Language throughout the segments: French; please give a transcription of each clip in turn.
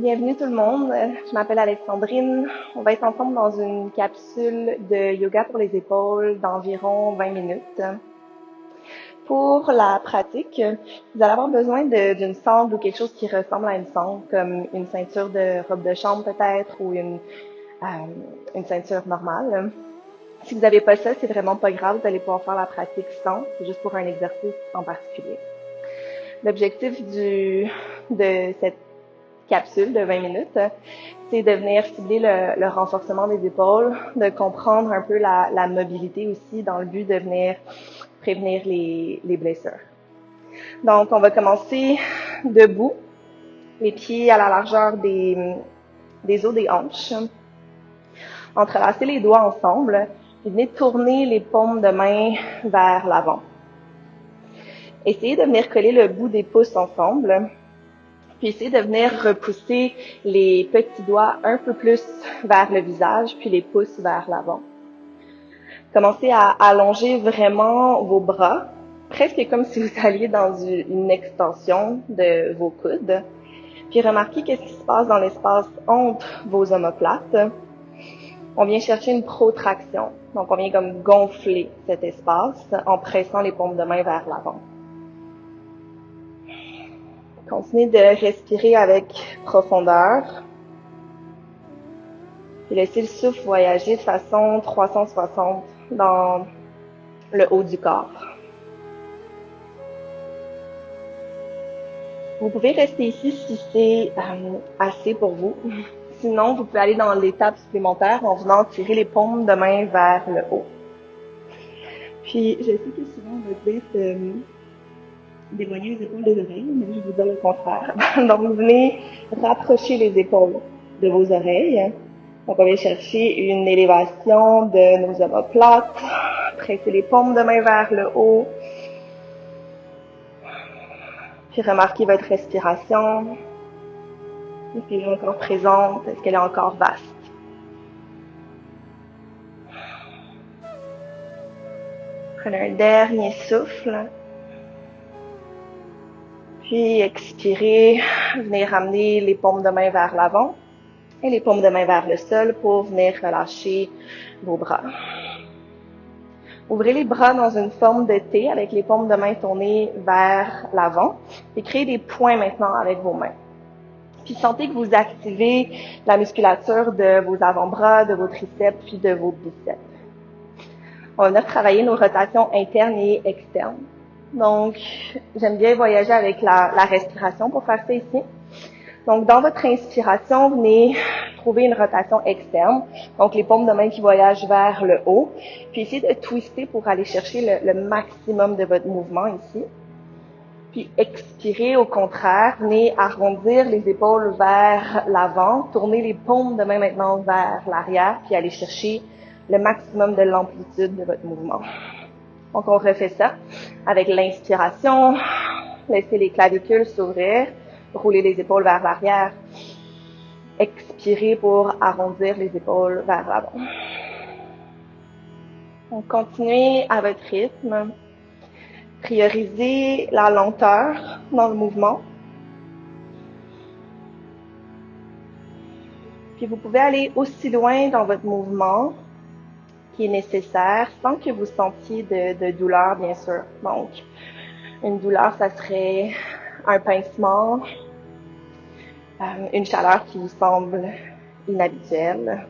Bienvenue tout le monde, je m'appelle Alexandrine. On va être ensemble dans une capsule de yoga pour les épaules d'environ 20 minutes. Pour la pratique, vous allez avoir besoin d'une sangle ou quelque chose qui ressemble à une sangle, comme une ceinture de robe de chambre peut-être ou une ceinture normale. Si vous n'avez pas ça, c'est vraiment pas grave, vous allez pouvoir faire la pratique sans, c'est juste pour un exercice en particulier. L'objectif de cette capsule de 20 minutes, c'est de venir cibler le renforcement des épaules, de comprendre un peu la mobilité aussi dans le but de venir prévenir les blessures. Donc, on va commencer debout, les pieds à la largeur des os des hanches. Entrelacez les doigts ensemble, puis venez tourner les paumes de main vers l'avant. Essayez de venir coller le bout des pouces ensemble. Puis essayez de venir repousser les petits doigts un peu plus vers le visage, puis les pouces vers l'avant. Commencez à allonger vraiment vos bras, presque comme si vous alliez dans une extension de vos coudes. Puis remarquez qu'est-ce qui se passe dans l'espace entre vos omoplates. On vient chercher une protraction. Donc on vient comme gonfler cet espace en pressant les paumes de main vers l'avant. Continuez de respirer avec profondeur. Puis laissez le souffle voyager de façon 360 dans le haut du corps. Vous pouvez rester ici si c'est assez pour vous. Sinon, vous pouvez aller dans l'étape supplémentaire en venant tirer les paumes de main vers le haut. Puis, je sais que souvent, on va dire d'éloigner les épaules des oreilles, mais je vais vous dire le contraire. Donc, vous venez rapprocher les épaules de vos oreilles. Donc, on vient chercher une élévation de nos omoplates, presser les paumes de main vers le haut. Puis, remarquez votre respiration. Est-ce qu'elle est encore présente? Est-ce qu'elle est encore vaste? Prenez un dernier souffle. Puis, expirez. Venez ramener les paumes de main vers l'avant et les paumes de main vers le sol pour venir relâcher vos bras. Ouvrez les bras dans une forme de T avec les paumes de main tournées vers l'avant et créez des points maintenant avec vos mains. Puis sentez que vous activez la musculature de vos avant-bras, de vos triceps, puis de vos biceps. On va venir travailler nos rotations internes et externes. Donc, j'aime bien voyager avec la respiration pour faire ça ici. Donc, dans votre inspiration, venez trouver une rotation externe. Donc, les paumes de main qui voyagent vers le haut. Puis, essayez de twister pour aller chercher le maximum de votre mouvement ici. Puis, expirez au contraire. Venez arrondir les épaules vers l'avant. Tournez les paumes de main maintenant vers l'arrière. Puis, aller chercher le maximum de l'amplitude de votre mouvement. Donc, on refait ça avec l'inspiration. Laissez les clavicules s'ouvrir. Roulez les épaules vers l'arrière. Expirez pour arrondir les épaules vers l'avant. Donc, continuez à votre rythme. Priorisez la lenteur dans le mouvement. Puis vous pouvez aller aussi loin dans votre mouvement qui est nécessaire sans que vous sentiez de douleur, bien sûr. Donc, une douleur, ça serait un pincement, une chaleur qui vous semble inhabituelle.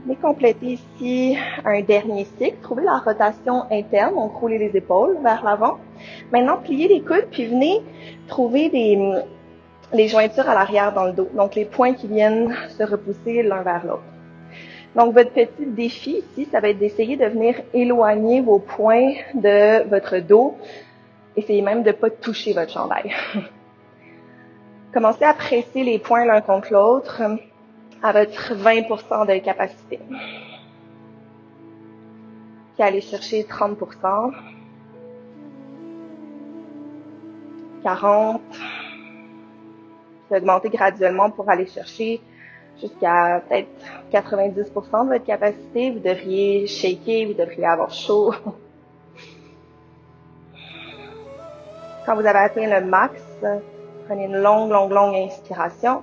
Venez compléter ici un dernier cycle. Trouvez la rotation interne, donc roulez les épaules vers l'avant. Maintenant, pliez les coudes, puis venez trouver les jointures à l'arrière dans le dos. Donc, les points qui viennent se repousser l'un vers l'autre. Donc, votre petit défi ici, ça va être d'essayer de venir éloigner vos poings de votre dos. Essayez même de ne pas toucher votre chandail. Commencez à presser les poings l'un contre l'autre à votre 20% de capacité. Puis allez chercher 30%, 40%, puis augmentez graduellement pour aller chercher jusqu'à peut-être 90% de votre capacité. Vous devriez shaker, vous devriez avoir chaud. Quand vous avez atteint le max, prenez une longue inspiration.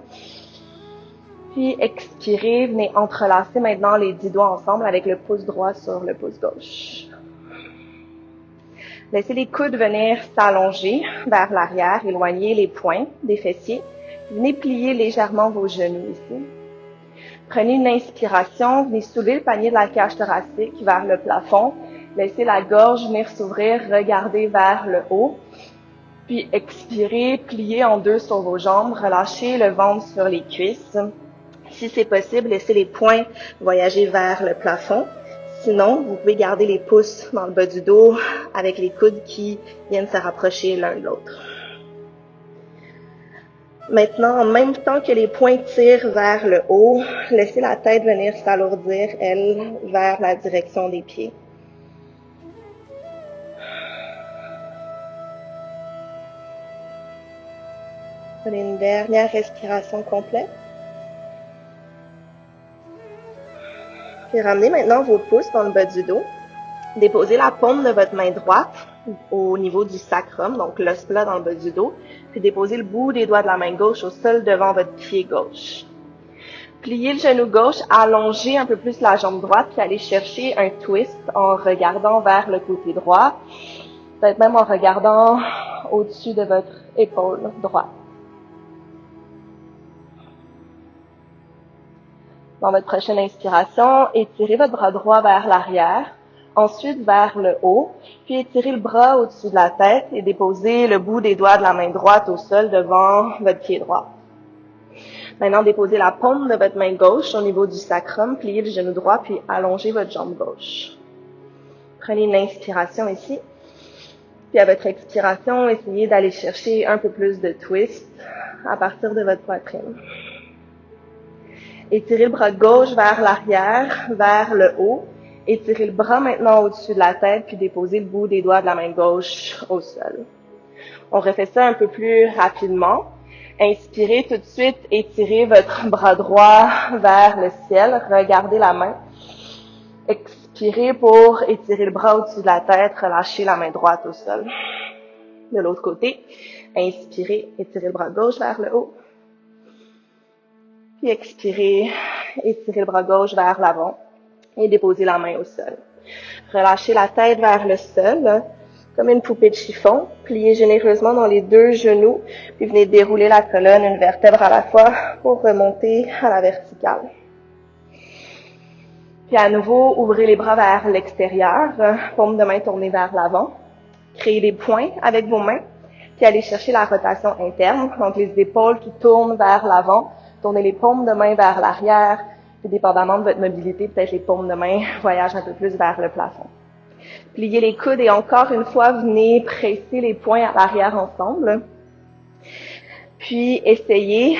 Puis expirez, venez entrelacer maintenant les 10 doigts ensemble avec le pouce droit sur le pouce gauche. Laissez les coudes venir s'allonger vers l'arrière, éloignez les poings des fessiers. Venez plier légèrement vos genoux ici. Prenez une inspiration, venez soulever le panier de la cage thoracique vers le plafond. Laissez la gorge venir s'ouvrir, regardez vers le haut. Puis expirez, pliez en deux sur vos jambes, relâchez le ventre sur les cuisses. Si c'est possible, laissez les poings voyager vers le plafond. Sinon, vous pouvez garder les pouces dans le bas du dos avec les coudes qui viennent se rapprocher l'un de l'autre. Maintenant, en même temps que les poings tirent vers le haut, laissez la tête venir s'alourdir, elle, vers la direction des pieds. Prenez une dernière respiration complète. Puis ramenez maintenant vos pouces dans le bas du dos. Déposez la paume de votre main droite au niveau du sacrum, donc l'os plat dans le bas du dos. Puis déposez le bout des doigts de la main gauche au sol devant votre pied gauche. Pliez le genou gauche, allongez un peu plus la jambe droite, puis allez chercher un twist en regardant vers le côté droit. Peut-être même en regardant au-dessus de votre épaule droite. Dans votre prochaine inspiration, étirez votre bras droit vers l'arrière, ensuite vers le haut, puis étirez le bras au-dessus de la tête et déposez le bout des doigts de la main droite au sol devant votre pied droit. Maintenant, déposez la paume de votre main gauche au niveau du sacrum, pliez le genou droit, puis allongez votre jambe gauche. Prenez une inspiration ici, puis à votre expiration, essayez d'aller chercher un peu plus de twist à partir de votre poitrine. Étirez le bras gauche vers l'arrière, vers le haut. Étirez le bras maintenant au-dessus de la tête, puis déposez le bout des doigts de la main gauche au sol. On refait ça un peu plus rapidement. Inspirez tout de suite, étirez votre bras droit vers le ciel, regardez la main. Expirez pour étirer le bras au-dessus de la tête, relâchez la main droite au sol. De l'autre côté, inspirez, étirez le bras gauche vers le haut. Puis expirez, étirez le bras gauche vers l'avant et déposez la main au sol. Relâchez la tête vers le sol, comme une poupée de chiffon. Pliez généreusement dans les deux genoux, puis venez dérouler la colonne une vertèbre à la fois pour remonter à la verticale. Puis à nouveau, ouvrez les bras vers l'extérieur, paume de main tournée vers l'avant. Créez des points avec vos mains, puis allez chercher la rotation interne, donc les épaules qui tournent vers l'avant. Tournez les paumes de main vers l'arrière, puis dépendamment de votre mobilité, peut-être les paumes de main voyagent un peu plus vers le plafond. Pliez les coudes et encore une fois, venez presser les poings à l'arrière ensemble. Puis essayez,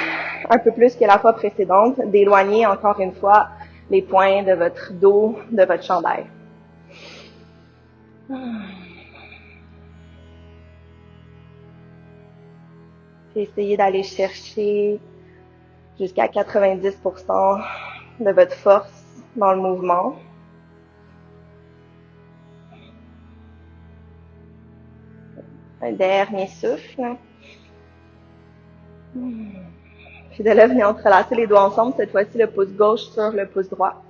un peu plus que la fois précédente, d'éloigner encore une fois les poings de votre dos, de votre chandail. Puis essayez d'aller chercher jusqu'à 90% de votre force dans le mouvement. Un dernier souffle. Puis de là, venez entrelacer les doigts ensemble, cette fois-ci le pouce gauche sur le pouce droit.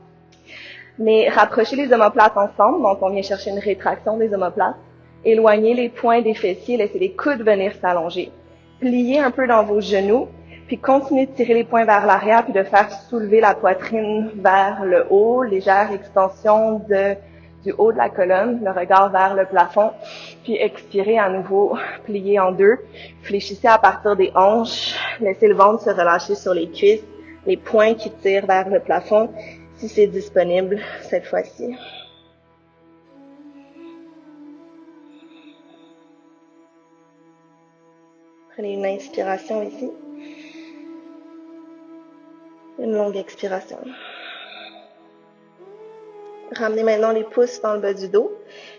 Mais rapprochez les omoplates ensemble, donc on vient chercher une rétraction des omoplates. Éloignez les poings des fessiers, laissez les coudes venir s'allonger. Pliez un peu dans vos genoux. Puis continuez de tirer les poings vers l'arrière, puis de faire soulever la poitrine vers le haut, légère extension du haut de la colonne, le regard vers le plafond. Puis expirez à nouveau, pliez en deux. Fléchissez à partir des hanches, laissez le ventre se relâcher sur les cuisses, les poings qui tirent vers le plafond, si c'est disponible cette fois-ci. Prenez une inspiration ici. Une longue expiration. Ramenez maintenant les pouces dans le bas du dos.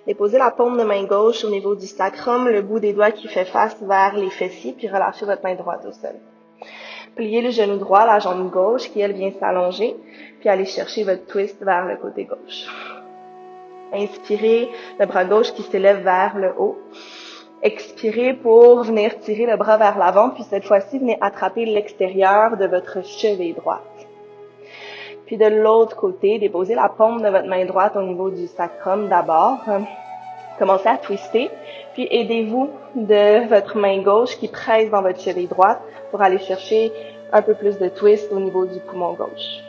Déposez la paume de main gauche au niveau du sacrum, le bout des doigts qui fait face vers les fessiers, puis relâchez votre main droite au sol. Pliez le genou droit, la jambe gauche qui, elle, vient s'allonger, puis allez chercher votre twist vers le côté gauche. Inspirez, le bras gauche qui s'élève vers le haut. Expirez pour venir tirer le bras vers l'avant, puis cette fois-ci, venez attraper l'extérieur de votre cheville droite. Puis de l'autre côté, déposez la paume de votre main droite au niveau du sacrum d'abord. Commencez à twister, puis aidez-vous de votre main gauche qui presse dans votre cheville droite pour aller chercher un peu plus de twist au niveau du poumon gauche.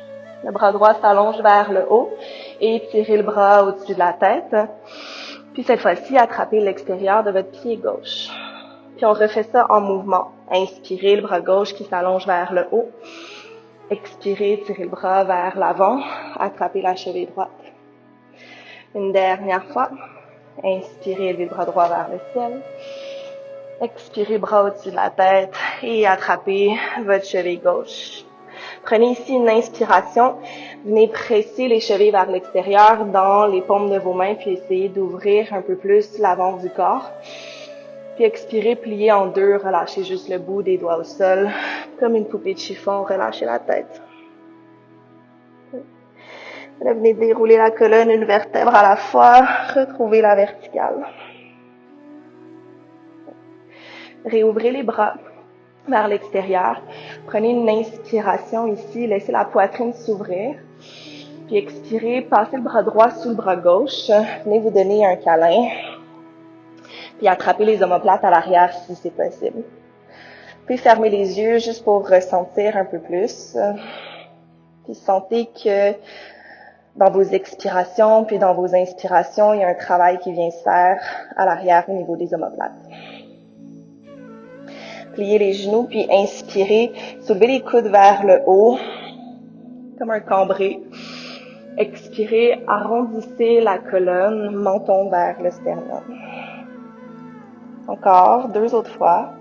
Le bras droit s'allonge vers le haut et tirez le bras au-dessus de la tête. Puis cette fois-ci, attrapez l'extérieur de votre pied gauche. Puis on refait ça en mouvement. Inspirez, le bras gauche qui s'allonge vers le haut. Expirez, tirez le bras vers l'avant, attrapez la cheville droite. Une dernière fois. Inspirez, élevez le bras droit vers le ciel. Expirez, bras au-dessus de la tête et attrapez votre cheville gauche. Prenez ici une inspiration. Venez presser les chevilles vers l'extérieur dans les paumes de vos mains puis essayez d'ouvrir un peu plus l'avant du corps. Puis expirez, pliez en deux, relâchez juste le bout des doigts au sol. Comme une poupée de chiffon, relâchez la tête. Là, venez dérouler la colonne une vertèbre à la fois, retrouvez la verticale. Réouvrez les bras vers l'extérieur. Prenez une inspiration ici, laissez la poitrine s'ouvrir. Puis expirez, passez le bras droit sous le bras gauche. Venez vous donner un câlin. Puis attrapez les omoplates à l'arrière si c'est possible. Puis fermez les yeux juste pour ressentir un peu plus. Puis sentez que dans vos expirations puis dans vos inspirations, il y a un travail qui vient se faire à l'arrière au niveau des omoplates. Pliez les genoux puis inspirez, soulevez les coudes vers le haut comme un cambré. Expirez, arrondissez la colonne, menton vers le sternum. Encore, 2 autres fois.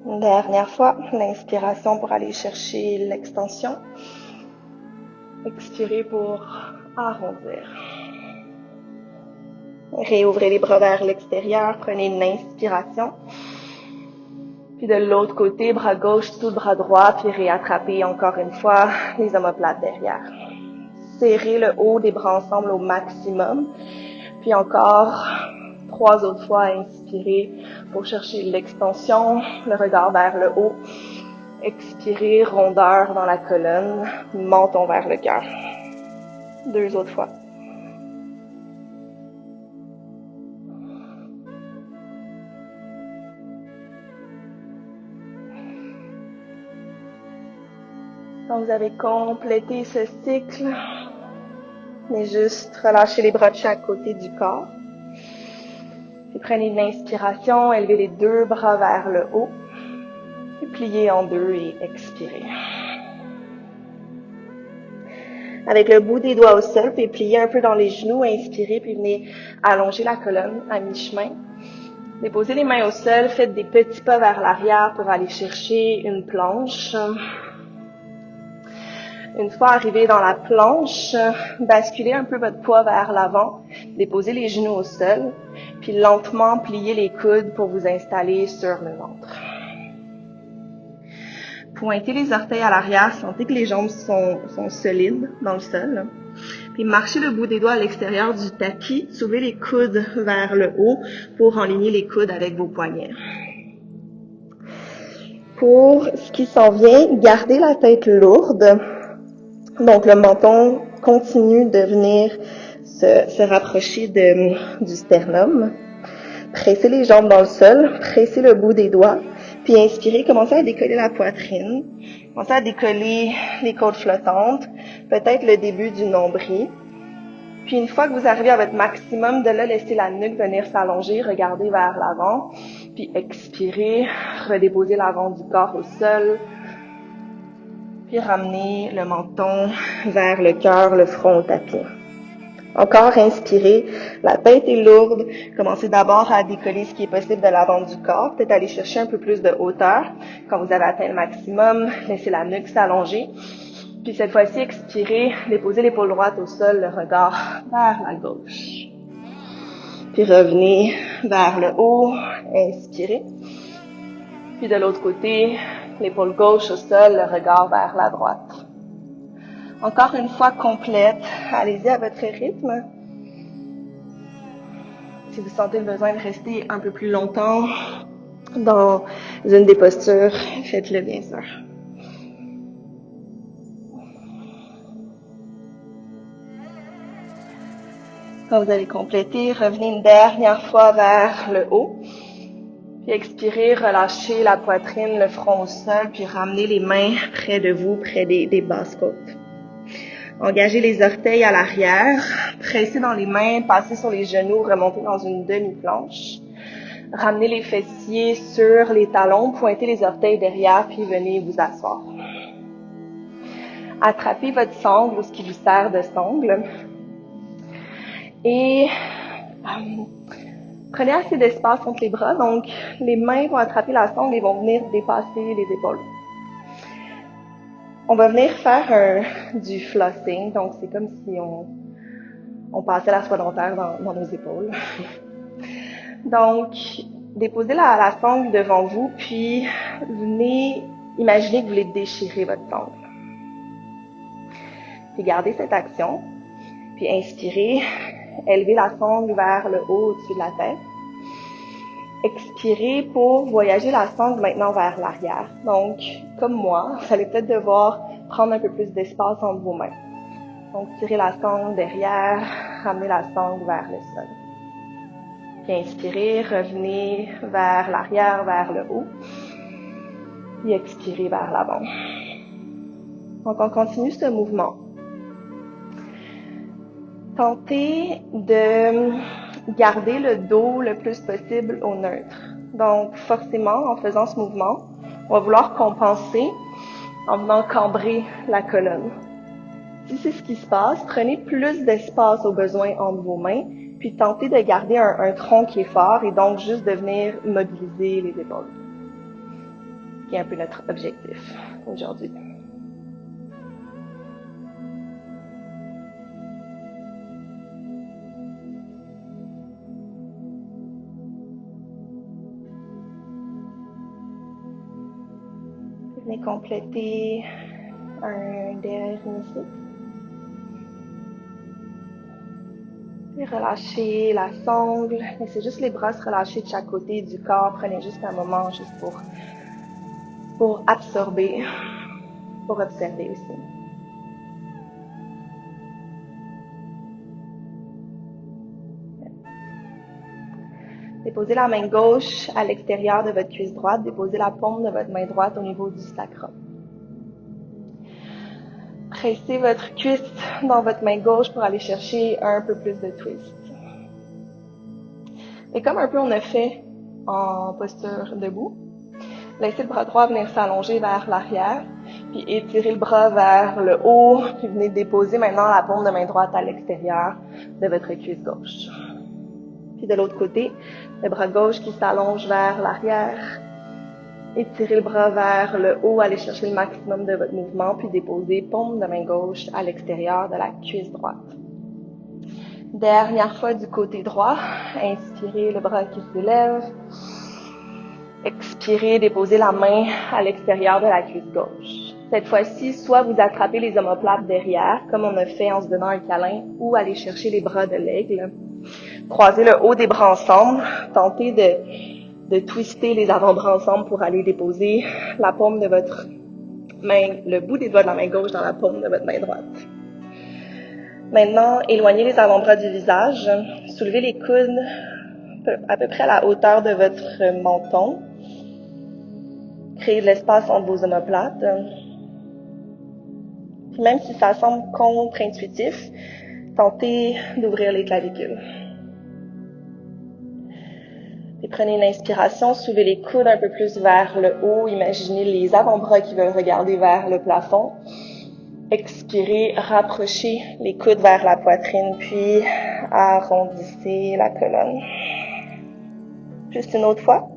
Une dernière fois, l'inspiration pour aller chercher l'extension. Expirez pour arrondir. Réouvrez les bras vers l'extérieur, prenez une inspiration. Puis de l'autre côté, bras gauche sous le bras droit, puis réattrapez encore une fois les omoplates derrière. Serrez le haut des bras ensemble au maximum. Puis encore 3 autres fois, inspirez pour chercher l'extension, le regard vers le haut. Expirez, rondeur dans la colonne, menton vers le cœur. 2 autres fois. Quand vous avez complété ce cycle, venez juste relâcher les bras de chaque côté du corps. Puis prenez une inspiration, élevez les 2 bras vers le haut. Puis pliez en 2 et expirez. Avec le bout des doigts au sol, puis pliez un peu dans les genoux, inspirez, puis venez allonger la colonne à mi-chemin. Déposez les mains au sol, faites des petits pas vers l'arrière pour aller chercher une planche. Une fois arrivé dans la planche, basculez un peu votre poids vers l'avant, déposez les genoux au sol, puis lentement pliez les coudes pour vous installer sur le ventre. Pointez les orteils à l'arrière, sentez que les jambes sont solides dans le sol. Puis marchez le bout des doigts à l'extérieur du tapis, soulevez les coudes vers le haut pour enligner les coudes avec vos poignets. Pour ce qui s'en vient, gardez la tête lourde. Donc, le menton continue de venir se rapprocher du sternum. Pressez les jambes dans le sol, pressez le bout des doigts, puis inspirez, commencez à décoller la poitrine, commencez à décoller les côtes flottantes, peut-être le début du nombril. Puis une fois que vous arrivez à votre maximum, de là, laissez la nuque venir s'allonger, regardez vers l'avant, puis expirez, redéposez l'avant du corps au sol, puis ramenez le menton vers le cœur, le front au tapis. Encore inspirez, la tête est lourde. Commencez d'abord à décoller ce qui est possible de l'avant du corps, peut-être aller chercher un peu plus de hauteur. Quand vous avez atteint le maximum, laissez la nuque s'allonger. Puis cette fois-ci, expirez, déposez l'épaule droite au sol, le regard vers la gauche. Puis revenez vers le haut, inspirez. Puis de l'autre côté, l'épaule gauche au sol, le regard vers la droite. Encore une fois complète, allez-y à votre rythme. Si vous sentez le besoin de rester un peu plus longtemps dans une des postures, faites-le bien sûr. Quand vous avez complété, revenez une dernière fois vers le haut. Puis expirez, relâchez la poitrine, le front au sol, puis ramenez les mains près de vous, près des basses côtes. Engagez les orteils à l'arrière, pressez dans les mains, passez sur les genoux, remontez dans une demi-planche. Ramenez les fessiers sur les talons, pointez les orteils derrière, puis venez vous asseoir. Attrapez votre sangle ou ce qui vous sert de sangle. Et prenez assez d'espace entre les bras, donc les mains vont attraper la sangle et vont venir dépasser les épaules. On va venir faire du flossing, donc c'est comme si on passait la soie dentaire dans nos épaules. Donc, déposez la sangle devant vous, puis venez imaginer que vous voulez déchirer votre sangle. Puis gardez cette action, puis inspirez, élevez la sangle vers le haut au-dessus de la tête. Expirez pour voyager la sangle maintenant vers l'arrière. Donc, comme moi, vous allez peut-être devoir prendre un peu plus d'espace entre vos mains. Donc, tirez la sangle derrière, ramenez la sangle vers le sol. Puis inspirez, revenez vers l'arrière, vers le haut. Puis expirez vers l'avant. Donc, on continue ce mouvement. Tentez de garder le dos le plus possible au neutre. Donc, forcément, en faisant ce mouvement, on va vouloir compenser en venant cambrer la colonne. Si c'est ce qui se passe, prenez plus d'espace au besoin entre vos mains, puis tentez de garder un tronc qui est fort et donc juste de venir mobiliser les épaules. C'est un peu notre objectif aujourd'hui. Venez compléter un dernier cycle. Puis relâchez la sangle. Laissez juste les bras se relâcher de chaque côté du corps. Prenez juste un moment juste pour absorber, pour observer aussi. Déposez la main gauche à l'extérieur de votre cuisse droite. Déposez la paume de votre main droite au niveau du sacrum. Pressez votre cuisse dans votre main gauche pour aller chercher un peu plus de twist. Et comme un peu on a fait en posture debout, laissez le bras droit venir s'allonger vers l'arrière, puis étirez le bras vers le haut, puis venez déposer maintenant la paume de main droite à l'extérieur de votre cuisse gauche. Puis de l'autre côté, le bras gauche qui s'allonge vers l'arrière. Étirez le bras vers le haut, allez chercher le maximum de votre mouvement, puis déposez paume de main gauche à l'extérieur de la cuisse droite. Dernière fois du côté droit, inspirez le bras qui s'élève. Expirez, déposez la main à l'extérieur de la cuisse gauche. Cette fois-ci, soit vous attrapez les omoplates derrière, comme on a fait en se donnant un câlin, ou allez chercher les bras de l'aigle. Croisez le haut des bras ensemble. Tentez de twister les avant-bras ensemble pour aller déposer la paume de votre main, le bout des doigts de la main gauche dans la paume de votre main droite. Maintenant, éloignez les avant-bras du visage. Soulevez les coudes à peu près à la hauteur de votre menton. Créez de l'espace entre vos omoplates. Puis même si ça semble contre-intuitif, tentez d'ouvrir les clavicules. Et prenez une inspiration, soulevez les coudes un peu plus vers le haut, imaginez les avant-bras qui veulent regarder vers le plafond. Expirez, rapprochez les coudes vers la poitrine, puis arrondissez la colonne. Juste une autre fois.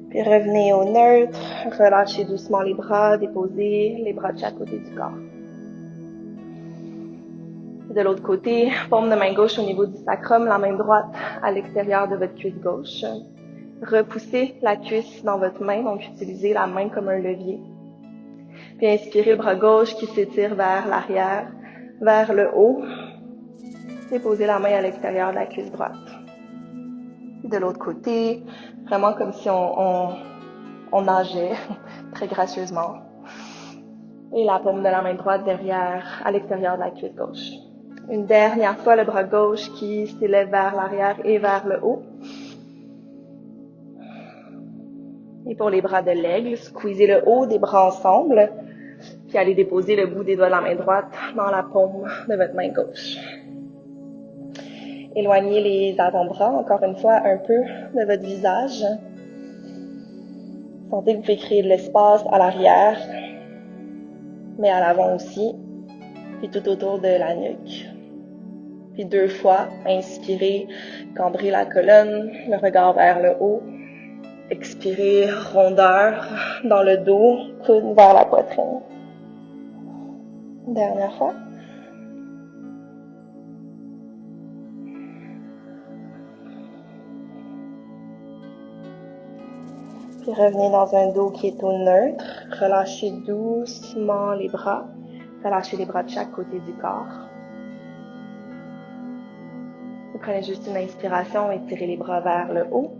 Puis revenez au neutre, relâchez doucement les bras, déposez les bras de chaque côté du corps. De l'autre côté, paume de main gauche au niveau du sacrum, la main droite à l'extérieur de votre cuisse gauche. Repoussez la cuisse dans votre main, donc utilisez la main comme un levier. Puis inspirez le bras gauche qui s'étire vers l'arrière, vers le haut. Et posez la main à l'extérieur de la cuisse droite. Puis de l'autre côté, vraiment comme si on nageait très gracieusement. Et la paume de la main droite derrière, à l'extérieur de la cuisse gauche. Une dernière fois, le bras gauche qui s'élève vers l'arrière et vers le haut. Et pour les bras de l'aigle, squeezez le haut des bras ensemble, puis allez déposer le bout des doigts de la main droite dans la paume de votre main gauche. Éloignez les avant-bras, encore une fois, un peu de votre visage. Sentez que vous pouvez créer de l'espace à l'arrière, mais à l'avant aussi, puis tout autour de la nuque. Puis 2 fois, inspirez, cambrez la colonne, le regard vers le haut. Expirez, rondeur dans le dos, coude vers la poitrine. Dernière fois. Puis revenez dans un dos qui est au neutre. Relâchez doucement les bras. Relâchez les bras de chaque côté du corps. Vous prenez juste une inspiration et tirez les bras vers le haut.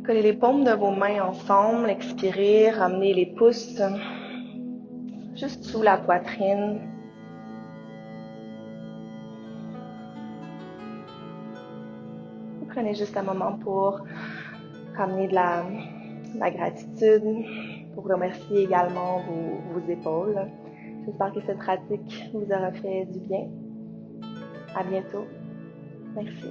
Collez les paumes de vos mains ensemble. Expirez, ramenez les pouces juste sous la poitrine. Vous prenez juste un moment pour ramener de la gratitude, pour remercier également vos épaules. J'espère que cette pratique vous aura fait du bien. À bientôt. Merci.